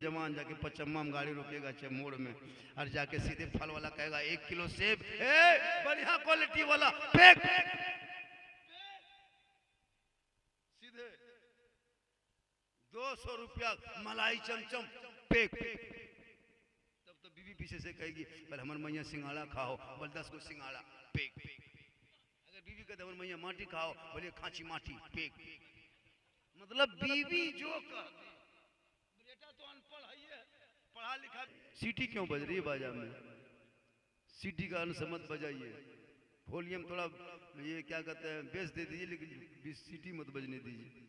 जवान जाके पचम्मा में गाड़ी रोकेगा मोड़ में और जाके सीधे फल वाला कहेगा 1 किलो सेब बढ़िया क्वालिटी वाला फेंक सीधे 200 रुपया मलाई चमचम फेंक। तब तो बीवी पीछे से कहेगी पहले हमारे मैया सिंघाड़ा खाओ, बोल 10 को सिंघाड़ा फेंक। अगर बीवी कहते हमारे मैया माटी खाओ, बोले खांची माटी फेंक। मतलब बीवी जो कहती बेटा तो अनपढ़ है, पढ़ा लिखा। सीटी क्यों बज रही है बाजार में? सीटी का अनसमत बजाइए, वॉल्यूम थोड़ा ये क्या कहते हैं बेस दे दीजिए, लेकिन सीटी मत बजने दीजिए।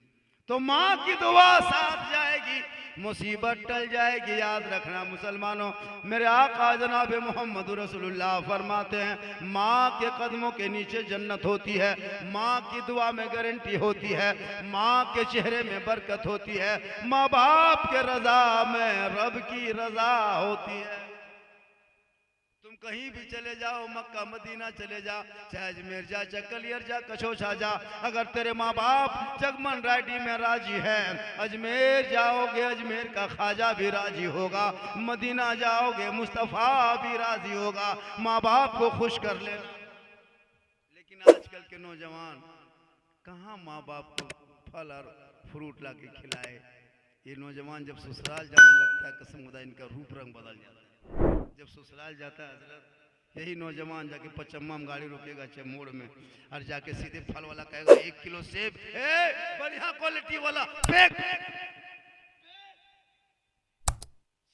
तो माँ की दुआ साथ जाएगी, मुसीबत टल जाएगी। याद रखना मुसलमानों, मेरे आका जनाब मोहम्मद रसूलुल्लाह फरमाते हैं माँ के कदमों के नीचे जन्नत होती है, माँ की दुआ में गारंटी होती है, माँ के चेहरे में बरकत होती है, माँ बाप के रजा में रब की रजा होती है। तुम कहीं भी चले जाओ, मक्का मदीना चले जा, चाहे अजमेर जा, चाहे कलियर जा, कछोछा जा, अगर तेरे माँ बाप जगमन रायडी में राजी हैं, अजमेर जाओगे अजमेर का ख्वाजा भी राजी होगा, मदीना जाओगे मुस्तफ़ा भी राजी होगा। माँ बाप को खुश कर लेना। लेकिन आजकल के नौजवान कहाँ माँ बाप को फल और फ्रूट ला के खिलाए। ये नौजवान जब ससुराल जाने लगता है, कसम खुदा इनका रूप रंग बदल जाता है। जब ससुराल जाता है हजरत, यही नौजवान जाके पचम्मा में गाड़ी रोकेगा मोड़ में और जाके सीधे फल वाला कहेगा 1 किलो सेब बढ़िया क्वालिटी वाला फेंक।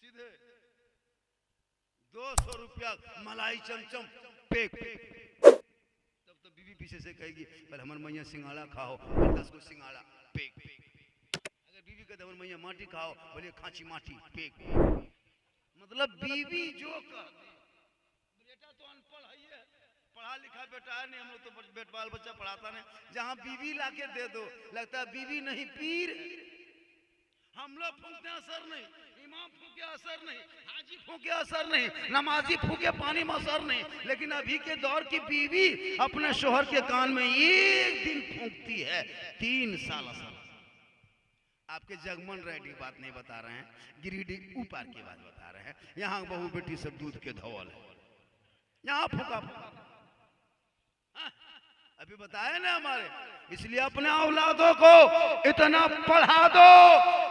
सीधे 200 रुपया मलाई चमचम फेंक। तब तो बीवी पीछे से कहेगी पहले हमारे मैया सिंघाड़ा खाओ, 10 को सिंघाड़ा फेंक। अगर बीवी कहते हमारे मैया माटी खाओ, बोले खांची माटी फेंक। मतलब बीवी जो कहती बेटा तो अनपढ़ है, पढ़ा लिखा बेटा है नहीं, हम लोग तो बेट बाल बच्चा पढ़ाता नहीं। जहां बीवी लाके दे दो लगता है बीवी नहीं पीर। हम लोग फूंकते असर नहीं, इमाम फूके असर नहीं, हाजी फूके असर नहीं, नमाजी फूके पानी में असर नहीं। लेकिन अभी के दौर की बीवी अपने शोहर के कान में एक दिन फूंकती है, 3 साल असर। आपके जगमन रेडी बात नहीं बता रहे हैं, गिरिडीह ऊपर की बात बता रहे हैं। यहाँ बहू बेटी सब दूध के धौल है, यहाँ फूका फूका अभी बताए ना हमारे। इसलिए अपने औलादों को इतना पढ़ा दो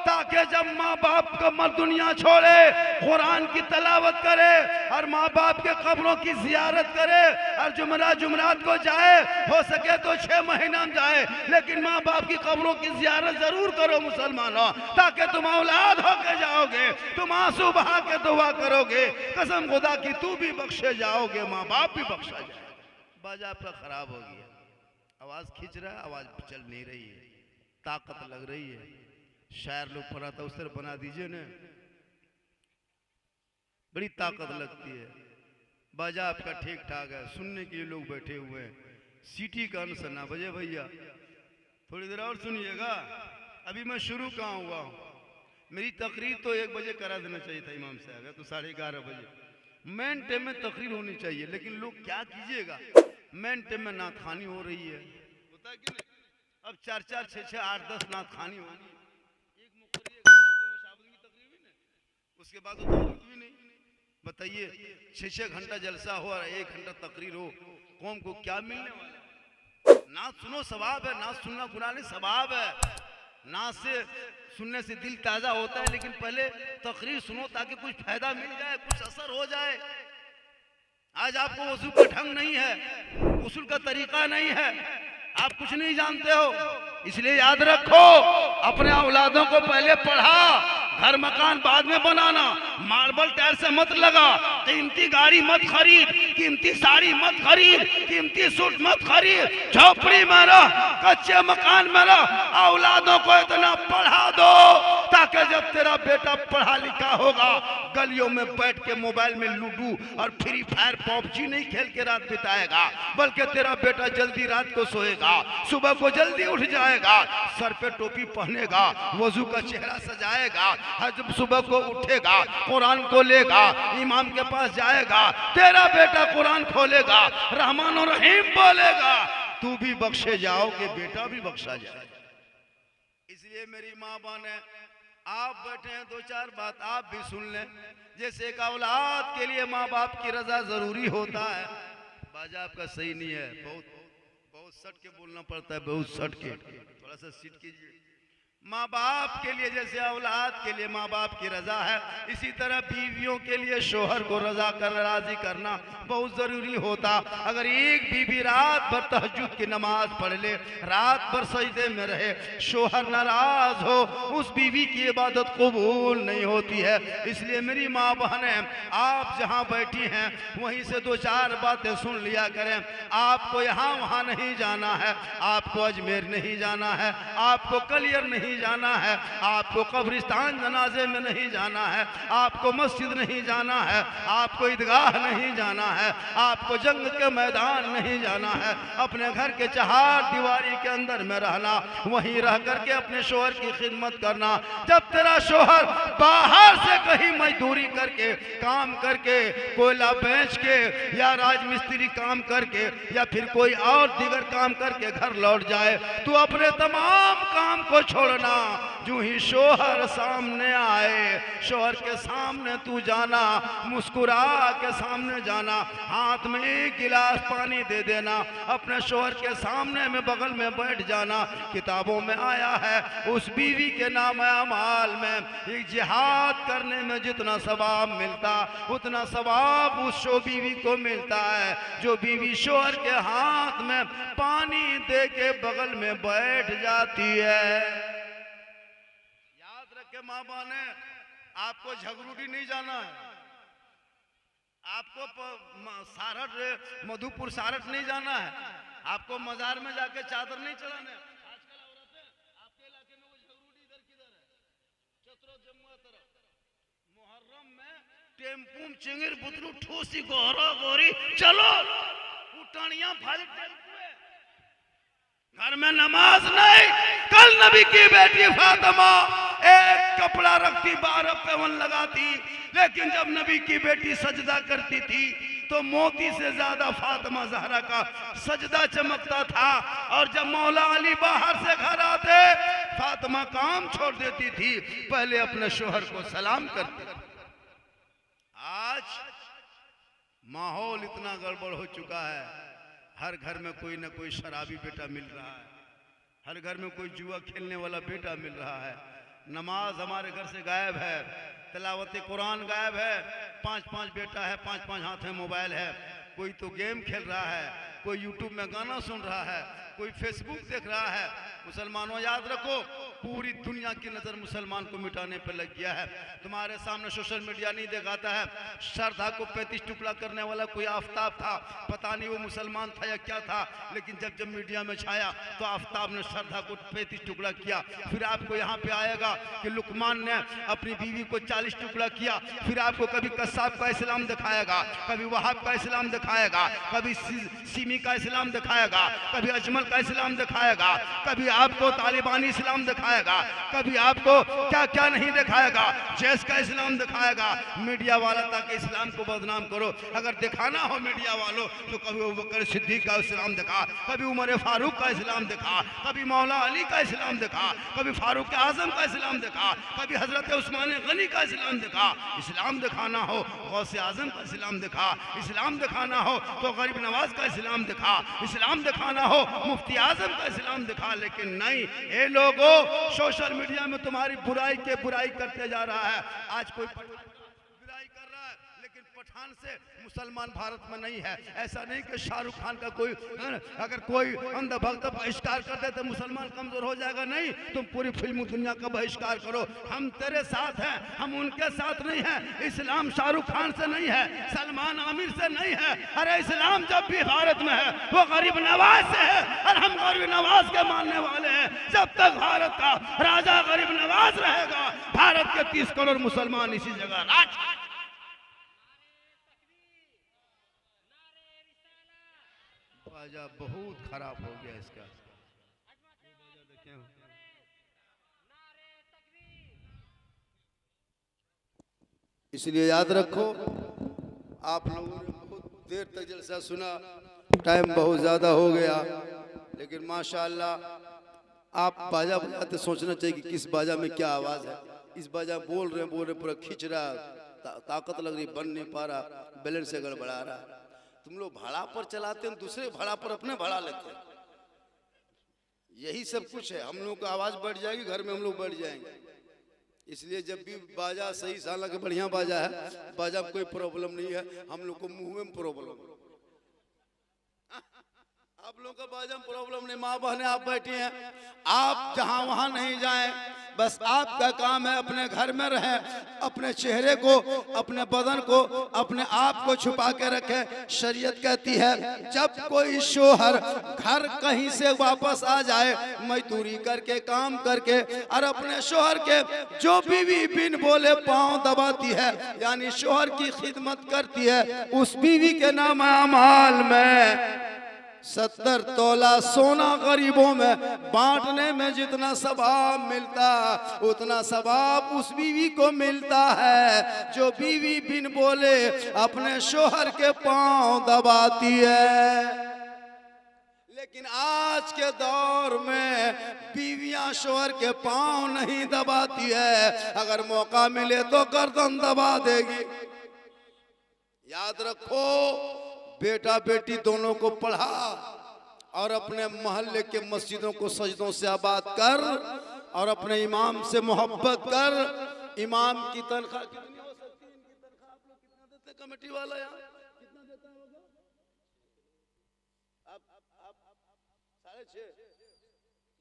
ताकि जब माँ बाप का मर दुनिया छोड़े कुरान की तलावत करे और माँ बाप के कब्रों की जियारत करे और जुमरात को जाए, हो सके तो 6 महीना में जाए, लेकिन माँ बाप की कब्रों की जियारत जरूर करो मुसलमानों, ताकि तुम औलाद होके जाओगे, तुम आंसू बहा के दुआ करोगे, कसम खुदा की तू भी बख्शे जाओगे, माँ बाप भी बख्शा जाए। बाजा आपका खराब हो गया, आवाज खींच रहा है, आवाज चल नहीं रही है, ताकत लग रही है। शायर लोग पढ़ा था उस तरह बना दीजिए ना, बड़ी ताकत लगती है। बाजा आपका ठीक ठाक है, सुनने के लिए लोग बैठे हुए हैं। सीटी का अनसर ना बजे भैया, थोड़ी देर और सुनिएगा। अभी मैं शुरू कहाँ हुआ हूँ, मेरी तकरीर तो 1 बजे करा देना चाहिए था इमाम साहब, तो 11:30 बजे मेन टाइम में तकरीर होनी चाहिए। लेकिन लोग क्या कीजिएगा, मेन टाइम में नात खानी हो रही है, होता है कि नहीं? अब 4-4, 6-6, 8-10 नात खानी होगी, एक मुकर्री की तकरीर भी नहीं, उसके बाद भी नहीं। बताइए 6-6 घंटा जलसा हो और 1 घंटा तकरीर हो, कौम को क्या मिलने वाला? नात सुनो सवाब है, नात सुनना गुनाह नहीं सवाब है। नात से सुनने से दिल ताजा होता है, लेकिन पहले तकरीर सुनो ताकि कुछ फायदा मिल जाए, कुछ असर हो जाए। आज आपको वजू का ढंग नहीं है, उसूल का तरीका नहीं है, आप कुछ नहीं जानते हो, इसलिए याद रखो अपने औलादों को पहले पढ़ा। घर मकान बाद में बनाना, मार्बल टायर से मत लगा, कीमती गाड़ी मत खरीद, कीमती साड़ी मत खरीद, कीमती सूट मत खरीद, झोपड़ी में रह, कच्चे मकान में रह। औलादों को इतना पढ़ा दो ताकि जब तेरा बेटा पढ़ा लिखा होगा, गलियों में बैठ के मोबाइल में लूडो और फ्री फायर पबजी नहीं खेल के रात बिताएगा, बल्कि तेरा बेटा जल्दी रात को सोएगा, सुबह को जल्दी उठ जाएगा, सर पे टोपी पहनेगा, वजू का चेहरा सजाएगा, जब सुबह को उठेगा कुरान को लेगा, इमाम के पास जाएगा, तेरा बेटा कुरान खोलेगा, रहमान और रहीम बोलेगा, तू भी बख्शे जाओगे, बेटा भी बख्शा जाए। इसलिए मेरी माँ बहने आप बैठे हैं, दो चार बात आप भी सुन लें। जैसे एक औलाद के लिए माँ बाप की रजा जरूरी होता है। बाजा आपका सही नहीं है, बहुत सट के बोलना पड़ता है, बहुत सट के, थोड़ा सा सीट कीजिए। माँ बाप के लिए जैसे औलाद के लिए माँ बाप की रजा है, इसी तरह बीवियों के लिए शोहर को रजा कर राजी करना बहुत जरूरी होता। अगर एक बीवी रात भर तहज्जुद की नमाज पढ़ ले, रात भर सजदे में रहे, शोहर नाराज हो, उस बीवी की इबादत कबूल नहीं होती है। इसलिए मेरी माँ बहनें, आप जहाँ बैठी हैं वहीं से दो चार बातें सुन लिया करें। आपको यहाँ वहाँ नहीं जाना है, आपको अजमेर नहीं जाना है, आपको कलियर नहीं जाना है, आपको कब्रिस्तान जनाजे में नहीं जाना है, आपको मस्जिद नहीं जाना है, आपको ईदगाह नहीं जाना है, आपको जंग के मैदान नहीं जाना है। अपने घर के चहार दीवारी के अंदर में रहना, वहीं रह करके अपने शोहर की खिदमत करना। जब तेरा शोहर बाहर से कहीं मजदूरी करके, काम करके, कोयला बेच के या राजमिस्त्री काम करके या फिर कोई और दीगर काम करके घर लौट जाए, तू अपने तमाम काम को छोड़ना। जो ही शोहर सामने आए, शोहर के सामने तू जाना, मुस्कुरा के सामने जाना, हाथ में एक गिलास पानी दे देना, अपने शोहर के सामने में बगल में बैठ जाना। किताबों में आया है उस बीवी के नाम अमाल में एक जिहाद करने में जितना सवाब मिलता, उतना सवाब उस शो बीवी को मिलता है जो बीवी शोहर के हाथ में पानी दे के बगल में बैठ जाती है। के माँ बहने, आपको झगरूडी नहीं जाना है, आपको सारठ मधुपुर सारठ नहीं जाना है, आपको मजार में जाके चादर नहीं चलाना है। आजकल औरतें आपके इलाके में वो झगरूडी इधर किधर है? चतरो जमुआ तरफ मुहर्रम में टेम्पू चिंगिर बुतरू ठोसी गोहरा गोरी चलो उठानिया फाली टेम्पुए, घर में नमाज नहीं। कल नबी की बेटी फातिमा एक कपड़ा रखती, 12 पैवन लगाती, लेकिन जब नबी की बेटी सजदा करती थी तो मोती से ज्यादा फातिमा ज़हरा का सजदा चमकता था। और जब मौला अली बाहर से घर आते, फातिमा काम छोड़ देती थी, पहले अपने शोहर को सलाम करती। आज माहौल इतना गड़बड़ हो चुका है, हर घर में कोई ना कोई शराबी बेटा मिल रहा है, हर घर में कोई जुआ खेलने वाला बेटा मिल रहा है, नमाज हमारे घर से गायब है, तिलावत कुरान गायब है, 5-5 बेटा है, 5-5 हाथ में मोबाइल है, कोई तो गेम खेल रहा है, कोई यूट्यूब में गाना सुन रहा है, कोई फेसबुक देख रहा है। मुसलमानों याद रखो, पूरी दुनिया की नजर मुसलमान को मिटाने पर लग गया है। तुम्हारे सामने सोशल मीडिया नहीं दिखाता है, श्रद्धा को 35 टुकड़ा करने वाला कोई आफ्ताब था, पता नहीं वो मुसलमान था या क्या था, लेकिन जब मीडिया में छाया तो आफ्ताब ने श्रद्धा को 35 टुकड़ा किया। फिर आपको यहाँ पे आएगा कि लुकमान ने अपनी बीवी को 40 टुकड़ा किया। फिर आपको कभी कस्साब का इस्लाम दिखाएगा, कभी वहाब का इस्लाम दिखाएगा, कभी सीमी का इस्लाम दिखाएगा, कभी अजमल का इस्लाम दिखाएगा, कभी आपको तालिबानी इस्लाम दिखाएगा, कभी आपको क्या क्या नहीं दिखाएगा, जैस का इस्लाम दिखाएगा। मीडिया वाला ताकि इस्लाम को बदनाम करो, अगर दिखाना हो मीडिया वालों तो कभी अबू बकर सिद्दीक का इस्लाम दिखा, कभी उमर फारूक का इस्लाम दिखा, कभी मौला अली का इस्लाम दिखा, कभी फारूक आजम का इस्लाम दिखा, कभी हजरत उस्मान गनी का इस्लाम दिखा। इस्लाम दिखाना हो गौसे आजम का इस्लाम दिखा, इस्लाम दिखाना हो तो गरीब नवाज का इस्लाम दिखा, इस्लाम दिखाना हो मुफ्ती आजम का इस्लाम दिखा। लेकिन नहीं, ये लोगों सोशल मीडिया में तुम्हारी बुराई के बुराई करते जा रहा है। आज कोई बुराई कर रहा है, लेकिन पठान से मुसलमान भारत में नहीं है। ऐसा नहीं कि शाहरुख खान का कोई अगर कोई अंधभक्त बहिष्कार कर दे तो मुसलमान कमजोर हो जाएगा। नहीं, तुम पूरी फिल्म दुनिया का बहिष्कार करो, हम तेरे साथ हैं, हम उनके साथ नहीं हैं। इस्लाम शाहरुख खान से नहीं है, सलमान आमिर से नहीं है। अरे इस्लाम जब भी भारत में है वो गरीब नवाज से है, और हम गरीब नवाज के मानने वाले हैं। जब तक भारत का राजा गरीब नवाज रहेगा, भारत के 30 करोड़ मुसलमान इसी जगह राज। बाजा बहुत खराब हो गया इसका। इसलिए याद रखो, आप लोगों ने बहुत देर तक जलसा सुना, टाइम बहुत ज़्यादा हो गया, लेकिन माशाअल्लाह आप बाजा बजाते सोचना चाहिए कि किस बाजा में क्या आवाज़ है। इस बाजा बोल रहे पूरा खींच रहा, ताकत लग रही, बन नहीं पा रहा, बैलेंस से गड़बड़ा रहा। तुम लोग भाड़ा पर चलाते हैं, दूसरे भाड़ा पर अपने भाड़ा लेते हैं। यही सब कुछ है। हम लोग का आवाज बढ़ जाएगी, घर में हम लोग बढ़ जाएंगे। इसलिए जब भी बाजा सही साला के बढ़िया बाजा है, बाजा में कोई प्रॉब्लम नहीं है। हम लोग को मुंह में प्रॉब्लम है। आप लोगों का बाजा में प्रॉब्लम नहीं। माँ बहने आप बैठी हैं, आप जहां वहां नहीं जाएं, बस आपका काम है अपने घर में रहें, अपने चेहरे को, अपने बदन को, अपने आप को छुपा के रखें। शरीयत कहती है जब कोई शोहर घर कहीं से वापस आ जाए मजदूरी करके, काम करके, और अपने शोहर के जो बीवी बिन बोले पांव दबाती है, यानी शोहर की खिदमत करती है, उस बीवी के नाम अमाल में 70 तोला सोना गरीबों में बांटने में जितना सवाब मिलता, उतना सवाब उस बीवी को मिलता है जो बीवी बिन बोले अपने शोहर के पांव दबाती है। लेकिन आज के दौर में बीवियां शोहर के पांव नहीं दबाती है, अगर मौका मिले तो गर्दन दबा देगी। याद रखो, बेटा बेटी दोनों को पढ़ा और अपने मोहल्ले के मस्जिदों को सजदों से आबाद कर, और अपने इमाम से मोहब्बत कर। इमाम की तनख्वाह कितनी हो सकती है? इनकी तनख्वाह आप लोग कितना देते? कमेटी वाला यहाँ कितना देता होगा? आप 6,500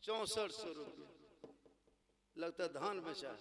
6400 रुपये लगता है धान बेचा।